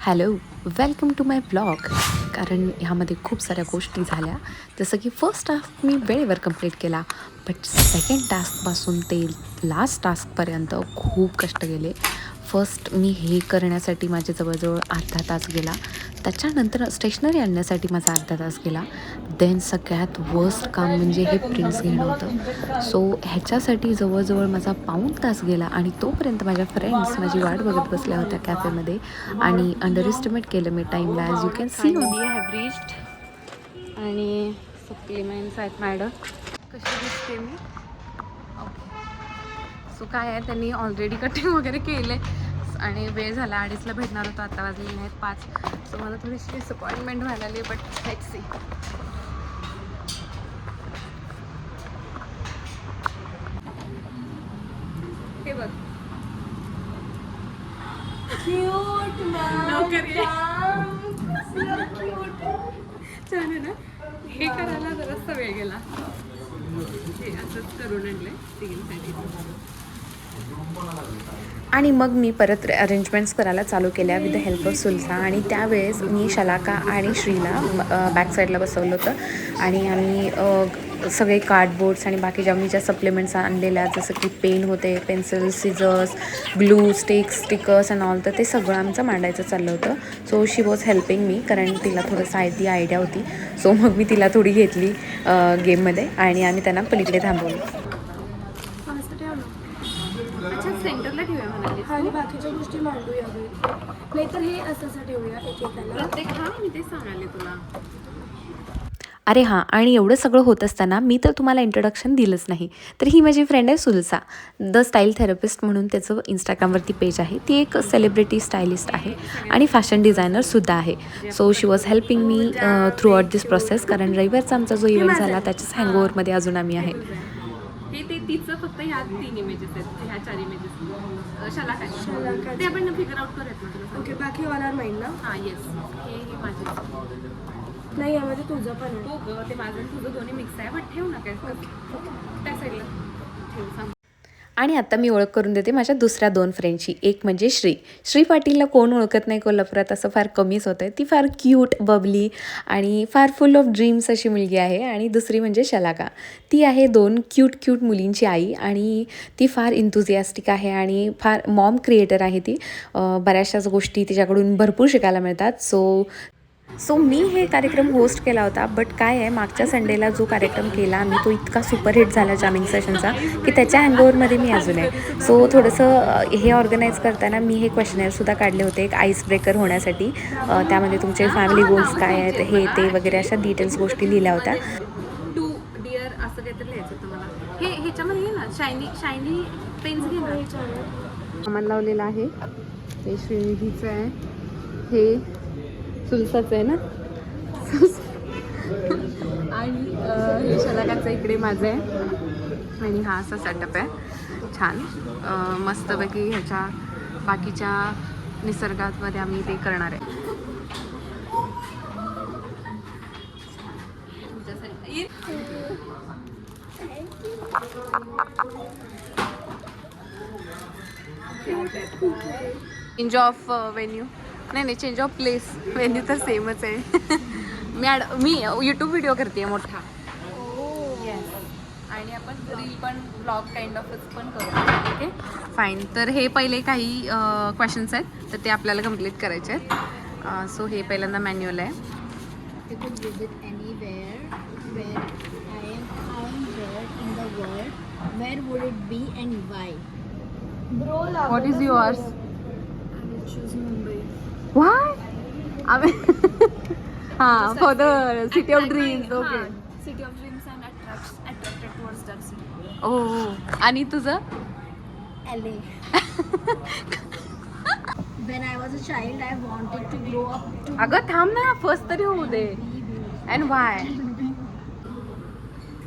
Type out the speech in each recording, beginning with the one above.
Hello, welcome to my blog. कारण ह्यामध्ये खूप साऱ्या गोष्टी झाल्या. जसं की फर्स्ट टास्क मी वेळेवर कंप्लीट केला, बट सेकंड टास्कपासून ते लास्ट टास्कपर्यंत खूप कष्ट गेले. फर्स्ट मी हे करण्यासाठी माझे जवळजवळ अर्धा तास गेला. त्याच्यानंतर स्टेशनरी आणण्यासाठी माझा अर्धा तास गेला. देन सगळ्यात वर्स्ट काम म्हणजे हे प्रिंट्स घेणं होतं. सो ह्याच्यासाठी जवळजवळ माझा पाऊण तास गेला आणि तोपर्यंत माझ्या फ्रेंड्स माझी वाट बघत बसल्या होत्या कॅफेमध्ये आणि अंडर एस्टिमेट केलं मी टाईमला. As you can see have reached आणि सप्लिमेंट्स आहेत मॅडम. कशी दिसते मी? सो काय आहे, त्यांनी ऑलरेडी कटिंग वगैरे केले आणि वेळ झाला 2:30ला भेटणार होतो, आता वाजलेले आहेत 5. सो मला थोडीशी डिसअपॉइंटमेंट व्हायला लागली, बट लेट्स सी. हे बघ छान आहे ना. हे करायला जरासा वेळ गेला. हे असंच करून आणलंय तिघींसाठी. आणि मग मी परत अरेंजमेंट्स करायला चालू केल्या with the help of Sulsa. आणि त्यावेळेस मी शलाका आणि श्रीला बॅक साईडला बसवलं होतं आणि आम्ही सगळे कार्डबोर्ड्स आणि बाकी ज्या मी ज्या सप्लिमेंट्स आणलेल्या, जसं की पेन होते, pencil, scissors, glue sticks, stickers and all, तर ते सगळं आमचं मांडायचं चाललं होतं. So she was helping me, कारण तिला थोडंसं आयडिया होती. सो मग मी तिला थोडी घेतली गेममध्ये आणि आम्ही त्यांना पलीकडे थांबवलं. अच्छा, सेंटरला ठेवूया म्हणाले आणि बाकीच्या गोष्टी मांडूया. नाहीतर हे असं ठेवूया एकेकाला. ते खा, मी ते सांगाले तुला. अरे हां, आणि एवढं सगळं होत असताना मी तर तुम्हाला इंट्रोडक्शन दिलंच नाही. तर ही माझी फ्रेंड आहे सुलसा, द स्टाईल थेरपिस्ट म्हणून त्याचं इंस्टाग्रामवरती पेज आहे. ती एक सेलिब्रिटी स्टायलिस्ट आहे आणि फॅशन डिझायनरसुद्धा आहे. So she was helping me through out this process, कारण रविवारचा आमचा जो इव्हेंट झाला त्याच्याच हँगओव्हरमध्ये अजून आम्ही आहे. हे ते तिचं फक्त ह्या 3 इमेजेस आहेत, ह्या 4 इमेजेस शलाका ते आपण फिगर आउट करूयात ना. ओके, बाकी ऑनर माइंड ना. हां येस, हे माझे नाही, यामध्ये तुझं पण आहे. हो गं, ते माझं तुझं दोन्ही मिक्स आहे, बट ठेव ना काय त्या साईडला ठेव सांग. आणि आता मी ओळख करून देते माझ्या दुसऱ्या 2 फ्रेंडची. एक म्हणजे श्री पाटीलला कोण ओळखत नाही कोल्हापुरात, असं फार कमीच होतं आहे. ती फार क्यूट, बबली आणि फार फुल ऑफ ड्रीम्स अशी मुलगी आहे. आणि दुसरी म्हणजे शलाका, ती आहे 2 क्यूट मुलींची आई आणि ती फार इंथुझियास्टिक आहे आणि फार मॉम क्रिएटर आहे. ती बऱ्याचशाच गोष्टी तिच्याकडून भरपूर शिकायला मिळतात. सो मी हे कार्यक्रम होस्ट केला होता, बट काय आहे, मागच्या संडेला जो कार्यक्रम केला आम्ही तो इतका सुपरहिट झाला जामिंग सेशनचा की त्याच्या हँगओव्हरमध्ये मी अजून आहे. सो थोडंसं हे ऑर्गनाईज करताना मी हे क्वेश्चनरसुद्धा काढले होते एक आईस ब्रेकर होण्यासाठी. त्यामध्ये तुमचे फॅमिली गोल्स काय आहेत, हे ते वगैरे अशा डिटेल्स गोष्टी लिहिल्या होत्या. टू डिअर असं काहीतरी लिहायचं होतं मला. हे ह्याच्यामध्ये घे ना, शायनी पेन्स घे ना. सामान लावलेलं आहे, हे श्रीनिधीचं आहे, हे सुलसाचं आहे ना, आणि हे शलाकाचं इकडे माझं आहे. आणि हा असा सेटअप आहे छान मस्तपैकी. ह्याच्या बाकीच्या निसर्गामध्ये आम्ही ते करणार आहे. चेंज ऑफ व्हेन्यू नाही, चेंज ऑफ प्लेस. व्हेन्यू तर सेमच आहे. मी यूट्यूब व्हिडिओ करते मोठा. आणि आपण रील पण ब्लॉग काइंड ऑफच पण करू. Okay fine. तर हे पहिले काही क्वेश्चन्स आहेत, तर ते आपल्याला कम्प्लीट करायचे आहेत. सो हे पहिल्यांदा मॅन्युअल आहे. You could visit anywhere where I am found there in the world. Where would it be and why? What is yours? I will choose Mumbai. Why? हां, for the city of dreams. Okay. City of dreams and attracted towards that city. ओ, आणि तुझं? LA. When I was a child, I wanted to grow up to अगं थांब ना, first तरी होऊ दे. And Y?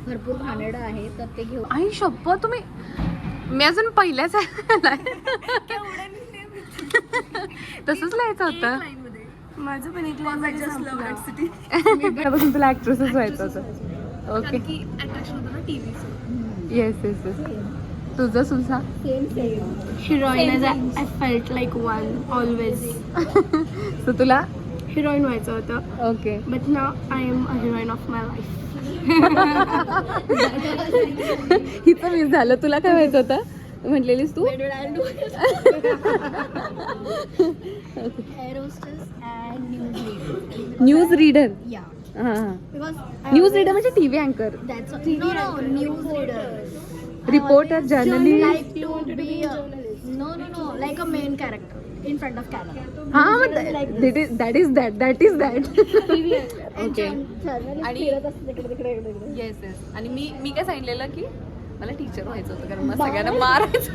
भरपूर घाणेरडं आहे तर ते घेऊ. आई शप्पथ, तुम्ही मी अजून पहिल्याच तसंच लिहायचं होतं. माझं पण एक लाईन सिटी. त्यापासून तुला ऍक्ट्रेसच व्हायचं होतं. ओके. की अट्रॅक्शन होतं ना टीव्हीचं. येस. तुझं सुद्धा heroine I felt like one always. तर तुला हिरोईन व्हायचं होतं, okay. But now I am a heroine of my life. हिचं मिस झालं. तुला काय व्हायचं होतं म्हटलेलीस तू? Air hostess and news reader. News reader. Yeah, हां हां. because न्यूज रीडर म्हणजे टीव्ही अँकर, that's no news reader. Reporter, journalist. Like to be a, no like a main character in front of camera. हां मग that is that. Okay. आणि yes yes. आणि मी काय सांगितलेलं की मला टीचर व्हायचं होतं कारण मला सगळ्यांना मारायचं.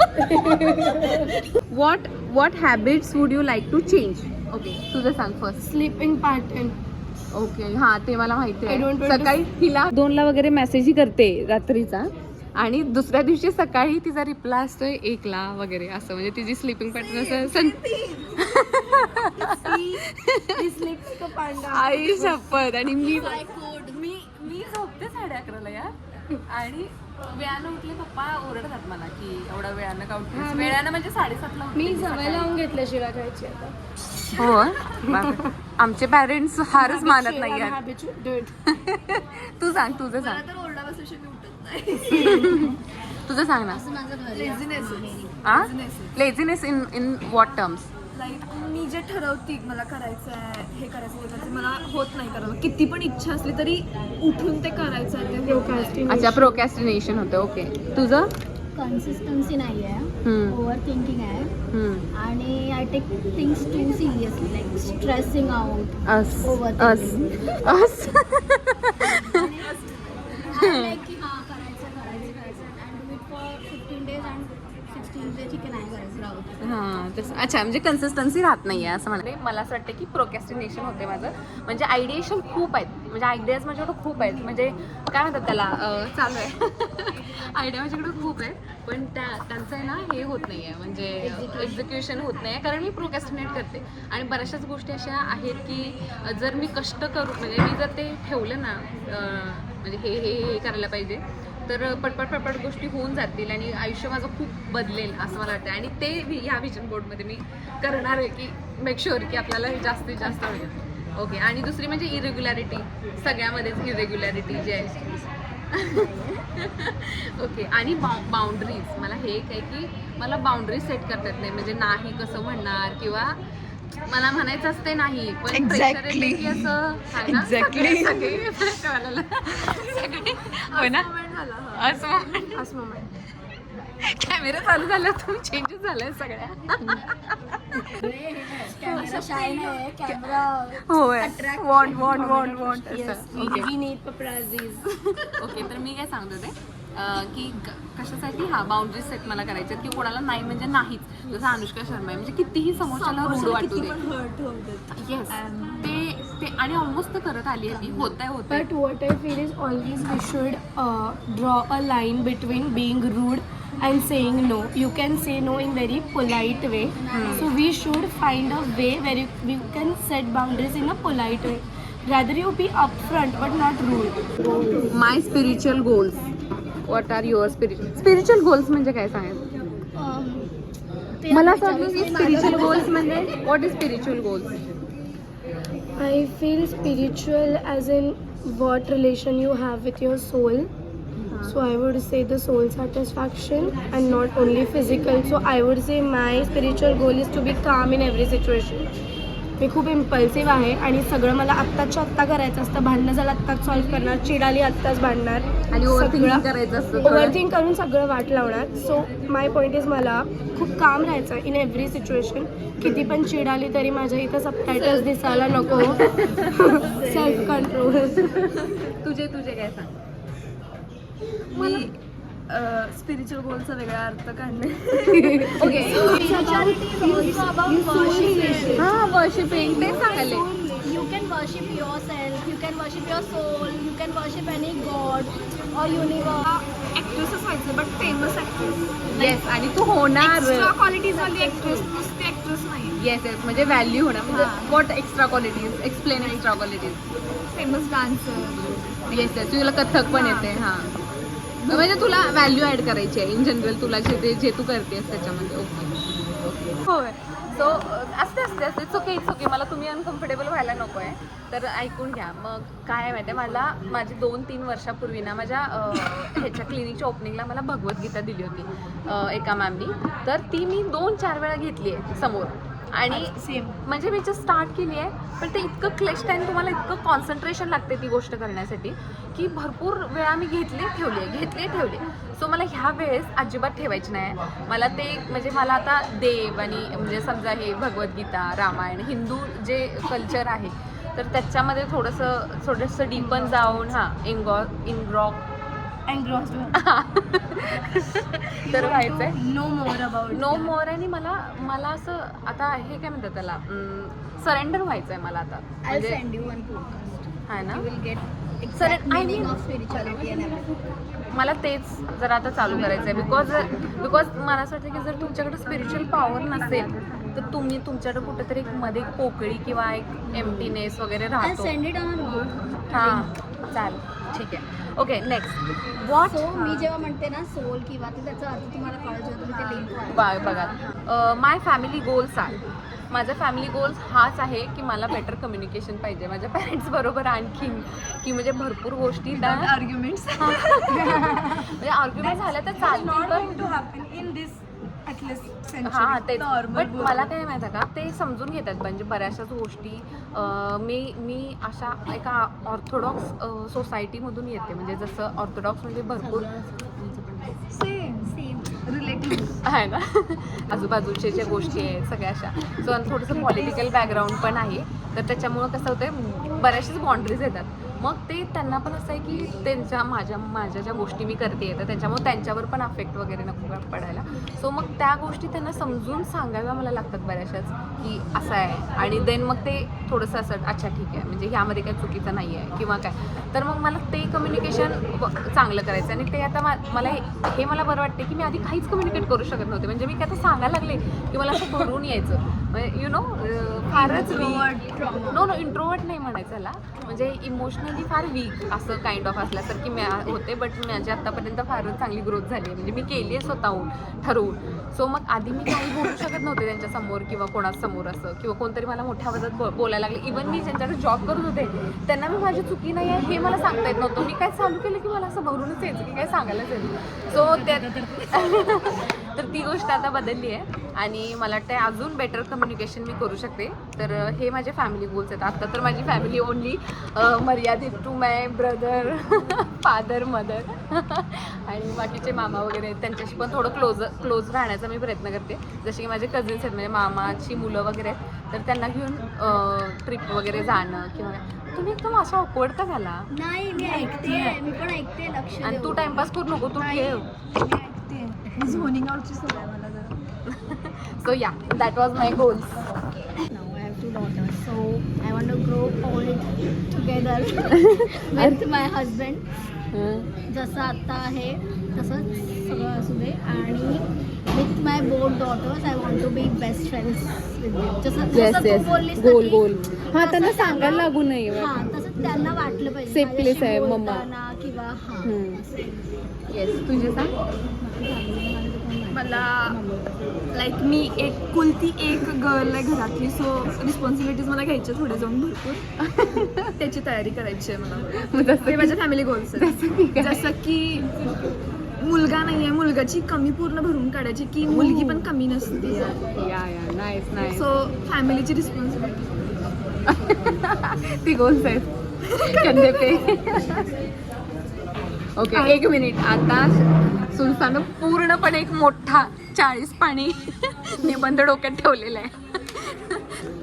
What habits would you like to change? Okay, तुझं सांग फर्स्ट. Sleeping pattern. ओके, हां ते मला माहिती I don't आहे. want to- सकाळी तिला 2ला वगैरे मेसेजही करते रात्रीचा आणि दुसऱ्या दिवशी सकाळी तिचा रिप्लाय असतोय 1ला वगैरे असं. म्हणजे तिची स्लीपिंग पॅटर्न असं आई शपथ. आणि मी झोपते 11:30 यार. आणि वेळानं उठले पप्पा ओरडतात मला की एवढा वेळानं का उठतेस. वेळानं म्हणजे 7:30ला उठते मी मी सवय सकाळी. लावून घेतल्या शिरा खायची आता. हो बापरे. आमचे पॅरेंट्स हारच मानत नाही यार. तू सांग, तुझं सांग. तुझं सांग ना. Laziness in what terms? Like मी जे ठरवते मला करायचं आहे, हे करायचं ते करायचं, मला होत नाही करायला. किती पण इच्छा असली तरी उठून ते करायचं आहे ते Procrastination. अच्छा, प्रोकॅस्टिनेशन होतं. ओके, तुझं? Consistency नाही आहे, हम्म. ओव्हर थिंकिंग आहे, हम्म. आणि I take things too seriously, like stressing out, अस Overthinking. अस लाईक की हां करायचं and do it for 15 days and 16 days ठीक आहे नाही करायचं राहू दे. हां तसं. अच्छा, म्हणजे कन्सिस्टन्सी राहत नाही आहे असं म्हणते. मला असं वाटतं की प्रोकॅस्टिनेशन होते माझं. म्हणजे आयडिएशन खूप आहेत, म्हणजे आयडियाज माझ्याकडे खूप आहेत. म्हणजे काय म्हणतात त्याला, चालू आहे आयडिया माझ्याकडे खूप आहेत, पण त्यांचं आहे ना हे होत नाही आहे, म्हणजे एक्झिक्युशन होत नाही आहे कारण मी प्रोकॅस्टिनेट करते. आणि बऱ्याचशाच गोष्टी अशा आहेत की जर मी कष्ट करू, म्हणजे मी जर ते ठेवलं ना म्हणजे हे करायला पाहिजे, तर पटपट गोष्टी होऊन जातील आणि आयुष्य माझं खूप बदलेल असं मला वाटतं. आणि ते ह्या व्हिजन बोर्डमध्ये मी करणार आहे की मेक शुअर की आपल्याला हे जास्तीत जास्त होईल. ओके. आणि दुसरी म्हणजे इरेग्युलॅरिटी, सगळ्यामध्येच इरेग्युलॅरिटी जी आहे. ओके. आणि बाउंड्रीज, मला हे एक आहे की मला बाउंड्रीज सेट करता येत नाही. म्हणजे नाही कसं म्हणणार, किंवा मला म्हणायचं असते नाही पण प्रेशर येते की असं आहे ना, सगळे होय ना असं मोमेंट. कॅमेरा चालू झाला तर चेंजेस झालाय सगळ्या. कॅमेरा शाय नाही, कॅमेरा होय, want We need paparazzis. Okay. तर मी काय सांगत होते की कशासाठी बाउंड्रीज सेट मला करायचे की कोणाला नाही म्हणजे नाहीच. जसं अनुष्का शर्मा आहे, म्हणजे कितीही समोरच्याला रूढ वाटू दे. येस, ते आणि ऑलमोस्ट करत आली आहे ती. होत आहे. But what I feel is always we should draw a line between being rude and saying no. You can say no in very polite way. So we should find a way where we can set boundaries in a polite way. Rather you be upfront but not rude. My spiritual goals. What are your spiritual goals म्हणजे काय सांगायचं? मला असं वाटतं की spiritual goals म्हणजे what is spiritual goals? I feel spiritual as in what relation you have with your soul. So I would say the soul satisfaction and not only physical. So I would say my spiritual goal is to be calm in every situation. मी खूप impulsive आहे आणि सगळं मला आत्ताच्या आत्ता करायचं असतं. भांडणं झालं आत्ताच सॉल्व्ह करणार, चिडाली आत्ताच भांडणार आणि ओव्हरथिंकिंग करायचं असतं. ओव्हरथिंक करून सगळं वाट लावणार. सो माय पॉईंट इज मला खूप काम राहायचं इन एव्हरी सिच्युएशन. किती पण चिडाली तरी माझ्या इथं सबटायटल्स दिसायला नको. Self control. तुझे काय सांग? मी स्पिरिच्युअल गोलचा वेगळा अर्थ काढणे. ओके. हां, वर्शिपिंग ते सांगायले. you can worship yourself, you can worship your soul, you can worship any god or universe. ॲक्ट्रेसच व्हायचं, बट फेमस ॲक्ट्रेस. येस, आणि तू होणार. एक्स्ट्रा क्वालिटीजवाली ॲक्ट्रेस, नुसती ॲक्ट्रेस नाही. येस म्हणजे व्हॅल्यू होणार. म्हणजे what extra qualities? Explain extra qualities. Famous dancer. Yes तुला कथक पण येते. हां, म्हणजे तुला व्हॅल्यू ॲड करायची आहे इन जनरल, तुला जे तू करतेस त्याच्यामध्ये. ओके होय. सो असते इट्स ओके. मला तुम्ही अनकम्फर्टेबल व्हायला नको आहे, तर ऐकून घ्या. मग काय आहे माहिती आहे, माझी 2-3 वर्षापूर्वी ना माझ्या ह्याच्या क्लिनिकच्या ओपनिंगला मला भगवद्गीता दिली होती एका मॅमनी. तर ती मी 2-4 वेळा घेतली आहे समोर, आणि सेम म्हणजे मी जस्ट स्टार्ट केली आहे, पण ते इतकं क्लिष्ट आहे आणि तुम्हाला इतकं कॉन्सन्ट्रेशन लागते ती गोष्ट करण्यासाठी की भरपूर वेळा मी घेतली ठेवली. सो मला ह्या वेळेस अजिबात ठेवायची नाही. मला ते म्हणजे मला आता देव आणि म्हणजे समजा हे भगवद्गीता, रामायण, हिंदू जे कल्चर आहे तर त्याच्यामध्ये थोडंसं डीपन जाऊन तर व्हायचं आहे. नो मोर आणि मला असं आता हे काय म्हणतात त्याला, सरेंडर व्हायचं आहे मला आता. I'll send you one podcast. आहे ना, You will get exact Sir, I meaning mean- of spirituality and everything. मला तेच जरा आता चालू करायचं आहे. बिकॉज मला असं वाटतं की जर तुमच्याकडे स्पिरिच्युअल पॉवर नसेल तर तुम्ही तुमच्याकडे कुठेतरी मध्ये एक पोकळी किंवा एक एम्प्टीनेस वगैरे I'll राहतो. send it on a book. हां चालेल, ठीक आहे. Okay, next what. So मी जेव्हा म्हणते ना सोल किंवा तर त्याचा अर्थ तुम्हाला कळत जेव्हा तुम्ही ते लिंक बघा, माय फॅमिली गोल्स आहे. माझा फॅमिली गोल्स हाच आहे की मला बेटर कम्युनिकेशन पाहिजे माझ्या पॅरेंट्स बरोबर, आणखीन की म्हणजे भरपूर गोष्टी आर्ग्युमेंट्स म्हणजे आर्ग्युमेंट झाल्या तर चालतील, टू हॅपन इन दिस हां तेच. बट मला काय माहिती आहे का, ते समजून घेतात. म्हणजे बऱ्याचशाच गोष्टी मी अशा एका ऑर्थोडॉक्स सोसायटीमधून येते. म्हणजे जसं ऑर्थोडॉक्स म्हणजे भरपूर सेम रिलेटिव्ह आहे ना, आजूबाजूच्या ज्या गोष्टी आहेत सगळ्या अशा. सो थोडंसं पॉलिटिकल बॅकग्राऊंड पण आहे, तर त्याच्यामुळं कसं होतं बऱ्याचशाच बाउंड्रीज येतात. मग ते त्यांना पण असं आहे की त्यांच्या माझ्या ज्या गोष्टी मी करते तर त्याच्यामुळे त्यांच्यावर पण अफेक्ट वगैरे नको पडायला. सो मग त्या गोष्टी त्यांना समजून सांगाव्या मला लागतात बऱ्याचशाच की असं आहे, आणि देन मग ते थोडंसं असं अच्छा ठीक आहे म्हणजे ह्यामध्ये काही चुकीचं नाही आहे किंवा काय. तर मग मला ते कम्युनिकेशन चांगलं करायचं. आणि ते आता मला मला बरं वाटते की मी आधी काहीच कम्युनिकेट करू शकत नव्हते. म्हणजे मी काय आता सांगायला लागले की मला असं भरून यायचं, म्हणजे फारच इंट्रोवर्ट नाही म्हणायचं त्याला, म्हणजे इमोशनली फार वीक असं काइंड ऑफ असल्यासारखी मी होते. बट माझी आत्तापर्यंत फारच चांगली ग्रोथ झाली आहे, म्हणजे मी केली आहे स्वतःहून ठरवून. सो मग आधी मी काही बोलू शकत नव्हते त्यांच्यासमोर किंवा कोणासमोर असं, किंवा कोणतरी मला मोठ्या आवाजात बोलायला लागले. इवन मी ज्यांच्याकडे जॉब करत होते त्यांना मी माझी चुकी नाही आहे हे मला सांगता येत नव्हतं. मी काय चालू केलं की मला असं भरूनच यायचं की काय सांगायलाच यायचं. सो तर ती गोष्ट आता बदलली आहे आणि मला वाटतं अजून बेटर कम्युनिकेशन मी करू शकते. तर हे माझे फॅमिली गोल्स आहेत. आत्ता तर माझी फॅमिली ओनली मर्यादित to my brother, father, mother आणि बाकीचे मामा वगैरे आहेत त्यांच्याशी पण थोडं क्लोज राहण्याचा मी प्रयत्न करते. जसे की माझे कझिन्स आहेत, म्हणजे मामाची मुलं वगैरे आहेत, तर त्यांना घेऊन ट्रिप वगैरे जाणं किंवा तुम्ही एकदम असा ऑकवर्ड का झाला. नाही मी ऐकते, मी पण ऐकते, लक्ष आणि देऊ. तू टाइमपास करू नको, तू ठेव. मी ऐकते. झोनिंग आउटची सवय मला जरा. सो या, that was my goals. Now I have 2 daughters, so I want to grow old together with my husband. जसं आता आहे तसंच सगळं असू दे. आणि with my both daughters I want to be best friends with them. जसं तू बोललीस ना गोल की गोल. हां, तसं त्यांना सांगायला लागू नये. हां तसं त्यांना वाटलं पाहिजे Safe place माझ्याशी आहे, मम्मा. बोलताना किंवा हां येस, तुझे सांग. मला लाईक मी कुलती एक गर्ल आहे घरातली, सो रिस्पॉन्सिबिलिटीज मला घ्यायच्या थोड्या जाऊन भरपूर. त्याची तयारी करायची आहे मला. हे माझ्या फॅमिली गोल्स आहेत. जसं की मुलगा नाही आहे, मुलगाची कमी पूर्ण भरून काढायची की मुलगी पण कमी नसते. या नाईस नाईस. सो फॅमिलीची रिस्पॉन्सिबिलिटी ती गोल्स आहेत कंदे पे. Okay, 1 minute. आता सुलतानं पूर्णपणे एक मोठा 40 पाणी निबंध डोक्यात ठेवलेला आहे.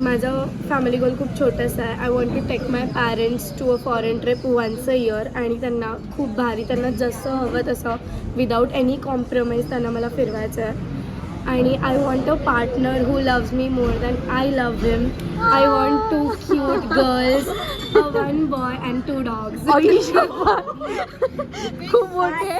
माझं फॅमिली गोल खूप छोटंसं आहे. I want to take my parents to a foreign trip once a year. आणि त्यांना खूप भारी, त्यांना जसं हवं तसं विदाऊट एनी कॉम्प्रोमाइज त्यांना मला फिरवायचं आहे. आणि I want a partner who loves me more than I love him. I want 2 cute girls, 1 boy and 2 dogs. खूप मोठे.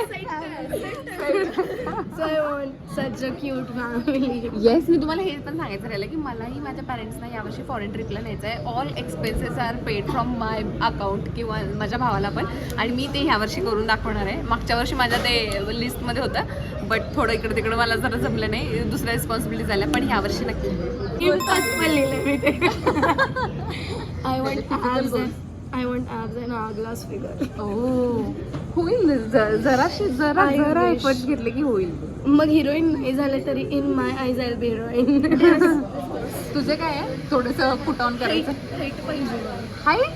So I want such a cute family. Yes, मी तुम्हाला हे पण सांगायचं राहिलं की मलाही माझ्या पॅरेंट्सना यावर्षी फॉरेन ट्रिपला न्यायचं आहे. All expenses are paid from my account किंवा माझ्या भावाला पण, आणि मी ते ह्यावर्षी करून दाखवणार आहे. मागच्या वर्षी माझ्या ते लिस्टमध्ये होतं, बट थोडं इकडं तिकडं मला जरा जमलं नाही, दुसऱ्या रिस्पॉन्सिबिलिटी झाल्या, पण ह्यावर्षी नक्की. I want abs and hourglass figure. होईल, जरा I wish. एफर्ट घेतले की होईल. मग हिरोईन नाही झालं तरी in my eyes I be heroine. तुझे काय आहे? थोडंसं पुट ऑन करायचं. हाईट पाहिजे हाईट?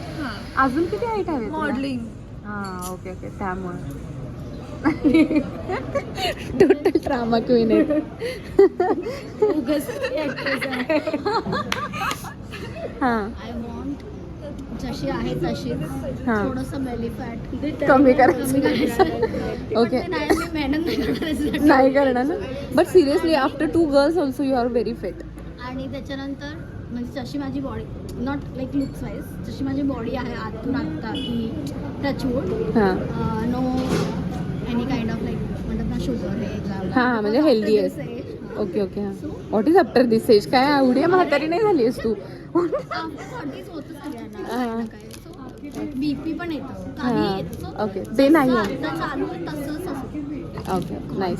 अजून किती हाईट हवी? मॉडेलिंग. हां, ओके ओके, त्यामुळे टोटल ड्रामा क्वीन आहे. हां आय वॉन्ट जशी आहे तशी, हां, थोडंसं बेली फॅट कमी करायचं. ओके ओके, नाही, मी मेहनत नाही करणार. नाही करणार ना. But seriously after 2 girls also you are very fit. आणि त्याच्यानंतर म्हणजे जशी माझी body, not like looks wise, जशी माझी बॉडी आहे आतून आत्ता की टचवूड, हां no any kind of like म्हणतात ना शुगर हे हां, म्हणजे healthy आहेस. ओके ओके, हां. What is after this age? काय एवढी म्हातारी नाही झाली आहेस तू? होतं सगळ्यांना बीपी पण येतं, काही हां, येतं. ओके, ते नाही आहे. आता चालू आहे तसंच असतं. Okay, nice.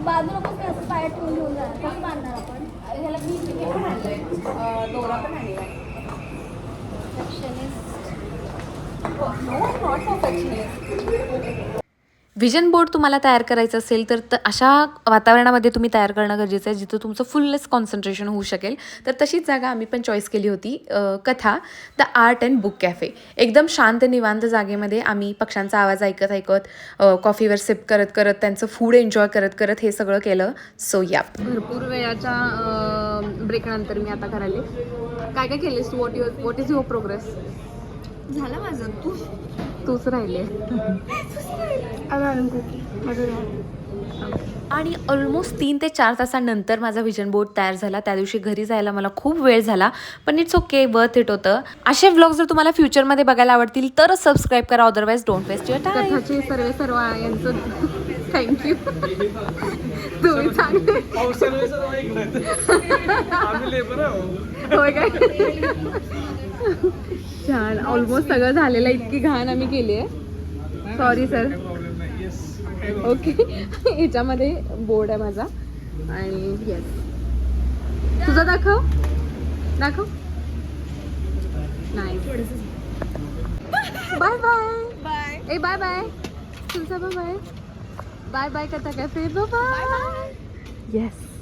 बाजू नको ते असं पाय ठेवून घेऊन जा, कसं बांधणार आपण? विजन बोर्ड तुम्हाला तयार करायचं असेल तर अशा वातावरणामध्ये तुम्ही तयार करणं गरजेचं आहे जिथं तुमचं फुलनेस कॉन्सन्ट्रेशन होऊ शकेल. तर तशीच जागा आम्ही पण चॉईस केली होती, कथा the art and book cafe. एकदम शांत निवांत जागेमध्ये आम्ही पक्ष्यांचा आवाज ऐकत ऐकत, कॉफीवर सिप करत करत, त्यांचं फूड एन्जॉय करत करत हे सगळं केलं. सो या भरपूर वेळाच्या ब्रेकनंतर मी आता करायला काय काय केलेस तू? What is your progress? झालं माझं. तूच राहिले. आणि ऑलमोस्ट 3 ते 4 तासानंतर माझा विजन बोर्ड तयार झाला. त्या दिवशी घरी जायला मला खूप वेळ झाला, पण इट्स ओके, वर्थ इट होतं. असे व्लॉग जर तुम्हाला फ्युचरमध्ये बघायला आवडतील तरच सबस्क्राईब करा, otherwise don't waste your time. कथाचे सर्व यांचं थँक्यू. तुम्ही चांगले होय काय? छान, ऑलमोस्ट सगळं झालेलं, इतकी घाण आम्ही केली आहे. Sorry sir. ओके, ह्याच्यामध्ये बोर्ड आहे माझा. आणि येस, तुझा दाखव दाखव. नाही, बाय बाय. ए बाय बाय. तुझा bye bye. Bye bye Katha cafe. Bye bye. Yes.